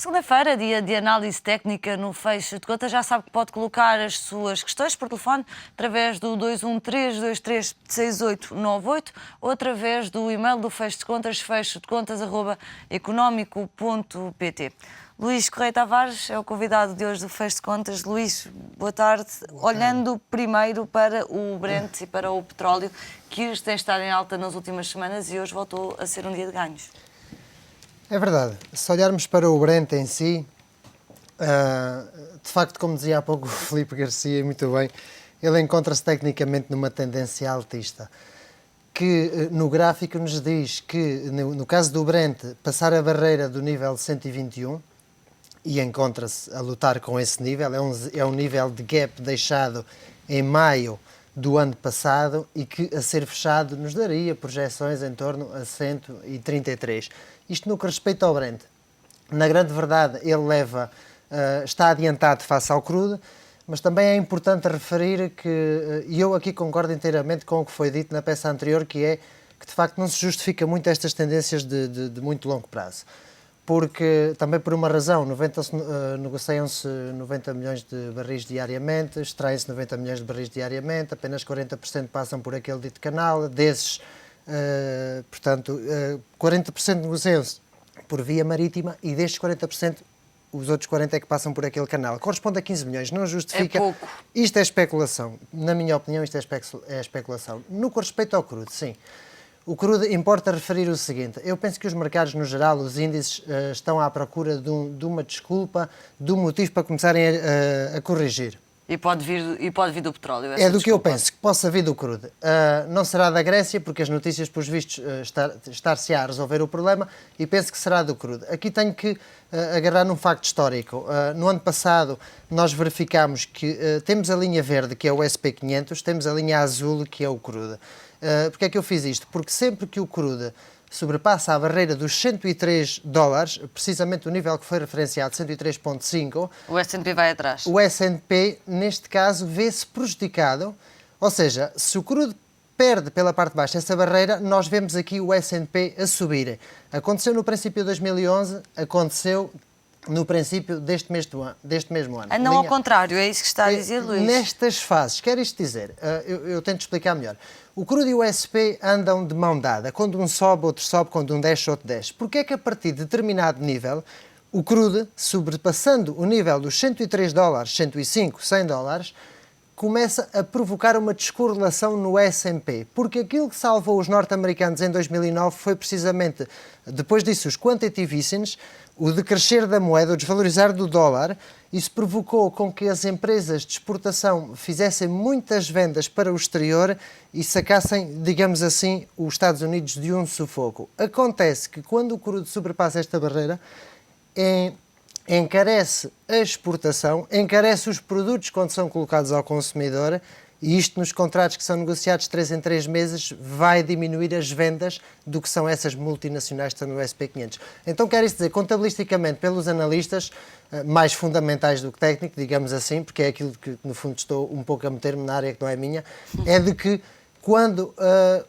Segunda-feira, dia de análise técnica no Fecho de Contas. Já sabe que pode colocar as suas questões por telefone através do 213-236898 ou através do e-mail do Fecho de Contas, fechodecontas@económico.pt. Luís Correia Tavares é o convidado de hoje do Fecho de Contas. Luís, boa tarde. Olhando primeiro para o Brent e para o petróleo, que tem estado em alta nas últimas semanas e hoje voltou a ser um dia de ganhos. É verdade. Se olharmos para o Brent em si, de facto, como dizia há pouco o Filipe Garcia, muito bem, ele encontra-se tecnicamente numa tendência altista, que no gráfico nos diz que, no caso do Brent, passar a barreira do nível 121, e encontra-se a lutar com esse nível, é um nível de gap deixado em maio do ano passado e que, a ser fechado, nos daria projeções em torno a 133. Isto no que respeita ao Brent. Na grande verdade, ele está adiantado face ao crudo, mas também é importante referir que, e eu aqui concordo inteiramente com o que foi dito na peça anterior, que é que de facto não se justifica muito estas tendências de muito longo prazo. Porque, também por uma razão, negociam-se 90 milhões de barris diariamente, extraem-se 90 milhões de barris diariamente, apenas 40% passam por aquele dito canal, desses, 40% negociam-se por via marítima e destes 40%, os outros 40% é que passam por aquele canal. Corresponde a 15 milhões, não justifica... É pouco. Isto é especulação. Na minha opinião, isto é especulação. No que respeita ao crudo, sim. O crudo importa referir o seguinte: eu penso que os mercados, no geral, os índices, estão à procura de uma desculpa, de um motivo para começarem a corrigir. E pode vir do petróleo. É do que eu penso, que possa vir do crudo. Não será da Grécia, porque as notícias, pelos vistos, estar-se a resolver o problema, e penso que será do crudo. Aqui tenho que agarrar num facto histórico. No ano passado, nós verificámos que temos a linha verde, que é o SP500, temos a linha azul, que é o crudo. Porque é que eu fiz isto? Porque sempre que o crudo sobrepassa a barreira dos 103 dólares, precisamente o nível que foi referenciado, 103,5... O S&P vai atrás. O S&P, neste caso, vê-se prejudicado. Ou seja, se o crudo perde pela parte de baixo essa barreira, nós vemos aqui o S&P a subir. Aconteceu no princípio de 2011, aconteceu no princípio deste mesmo ano. Não ao contrário, é isso que está a dizer, Luís? Nestas fases, quer isto dizer, eu tento explicar melhor. O crudo e o SP andam de mão dada. Quando um sobe, outro sobe. Quando um desce, outro desce. Porque é que a partir de determinado nível, o crudo, sobrepassando o nível dos 103 dólares, 105, 100 dólares, começa a provocar uma descorrelação no S&P? Porque aquilo que salvou os norte-americanos em 2009 foi precisamente, depois disso, os quantitative easings, o decrescer da moeda, o desvalorizar do dólar. Isso provocou com que as empresas de exportação fizessem muitas vendas para o exterior e sacassem, digamos assim, os Estados Unidos de um sufoco. Acontece que quando o crudo sobrepassa esta barreira, encarece a exportação, encarece os produtos quando são colocados ao consumidor, e isto nos contratos que são negociados 3 em 3 meses vai diminuir as vendas do que são essas multinacionais que estão no SP500. Então quer isso dizer, contabilisticamente, pelos analistas, mais fundamentais do que técnico, digamos assim, porque é aquilo que no fundo estou um pouco a meter-me na área que não é minha, é de que quando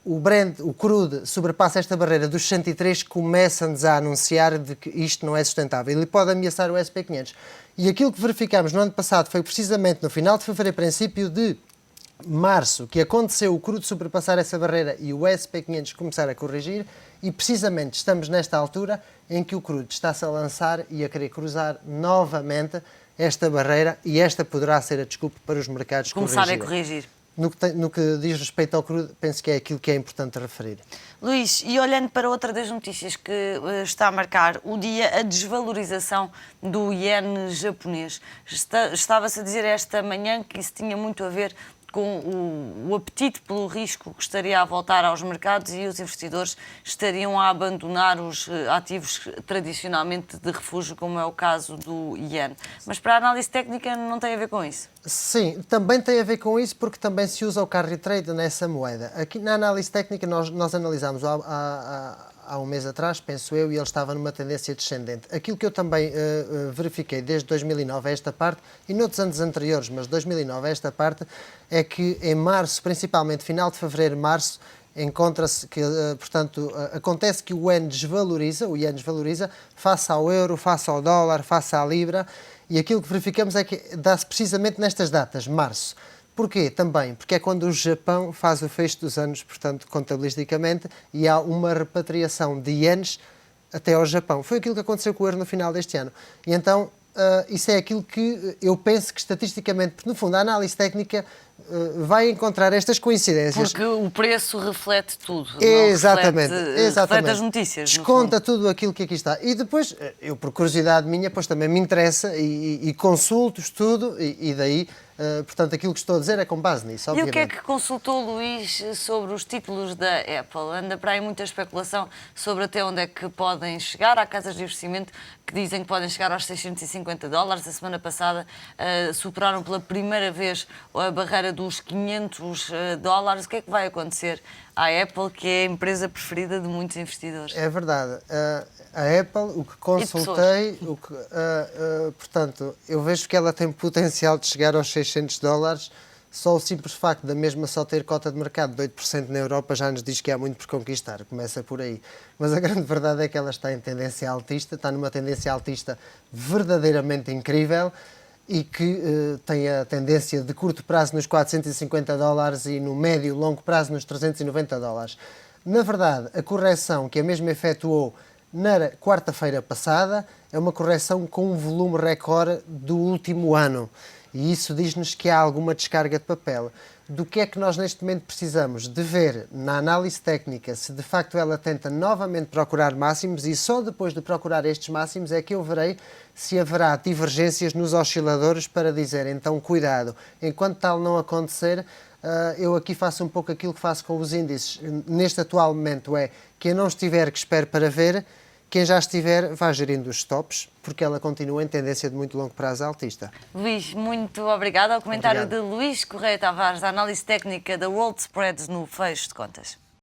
o crudo sobrepassa esta barreira dos 103, começam-nos a anunciar de que isto não é sustentável. Ele pode ameaçar o SP500. E aquilo que verificámos no ano passado foi precisamente no final de fevereiro, princípio de março, que aconteceu o crudo sobrepassar essa barreira e o SP500 começar a corrigir, e precisamente estamos nesta altura em que o crudo está-se a lançar e a querer cruzar novamente esta barreira, e esta poderá ser a desculpa para os mercados começarem a corrigir. No que diz respeito ao crudo, penso que é aquilo que é importante referir. Luís, e olhando para outra das notícias que está a marcar o dia, a desvalorização do iene japonês. Estava-se a dizer esta manhã que isso tinha muito a ver com o apetite pelo risco que estaria a voltar aos mercados e os investidores estariam a abandonar os ativos tradicionalmente de refúgio, como é o caso do iene. Mas para a análise técnica não tem a ver com isso? Sim, também tem a ver com isso, porque também se usa o carry trade nessa moeda. Aqui na análise técnica nós analisámos há um mês atrás, penso eu, e ele estava numa tendência descendente. Aquilo que eu também verifiquei desde 2009 a esta parte, e noutros anos anteriores, mas 2009 a esta parte, é que em março, principalmente final de fevereiro, março, encontra-se que, portanto, acontece que o iene desvaloriza face ao euro, face ao dólar, face à libra, e aquilo que verificamos é que dá-se precisamente nestas datas, março. Porquê? Também porque é quando o Japão faz o fecho dos anos, portanto, contabilisticamente, e há uma repatriação de ienes até ao Japão. Foi aquilo que aconteceu com o euro no final deste ano. E então, isso é aquilo que eu penso que estatisticamente, porque no fundo a análise técnica vai encontrar estas coincidências. Porque o preço reflete tudo. Exatamente, não reflete, exatamente. reflete as notícias. Desconta tudo aquilo que aqui está. E depois, eu por curiosidade minha, pois também me interessa e consulto, estudo, e daí, portanto, aquilo que estou a dizer é com base nisso, obviamente. E o que é que consultou o Luís sobre os títulos da Apple? Anda para aí muita especulação sobre até onde é que podem chegar. Há casas de investimento que dizem que podem chegar aos $650. A semana passada superaram pela primeira vez a barreira dos $500. O que é que vai acontecer à Apple, que é a empresa preferida de muitos investidores? É verdade. A Apple, o que consultei, portanto, eu vejo que ela tem potencial de chegar aos $600. Só o simples facto da mesma só ter cota de mercado de 8% na Europa já nos diz que há muito por conquistar, começa por aí. Mas a grande verdade é que ela está em tendência altista, está numa tendência altista verdadeiramente incrível e que tem a tendência de curto prazo nos $450 e no médio e longo prazo nos $390. Na verdade, a correção que a mesma efetuou na quarta-feira passada é uma correção com um volume recorde do último ano. E isso diz-nos que há alguma descarga de papel. Do que é que nós neste momento precisamos? De ver na análise técnica se de facto ela tenta novamente procurar máximos e só depois de procurar estes máximos é que eu verei se haverá divergências nos osciladores para dizer então cuidado. Enquanto tal não acontecer, eu aqui faço um pouco aquilo que faço com os índices. Neste atual momento é quem não estiver que espere para ver. Quem já estiver, vá gerindo os stops, porque ela continua em tendência de muito longo prazo altista. Luís, muito obrigada. Ao comentário Obrigado. de Luís Correia Tavares, da análise técnica da World Spreads no fecho de contas.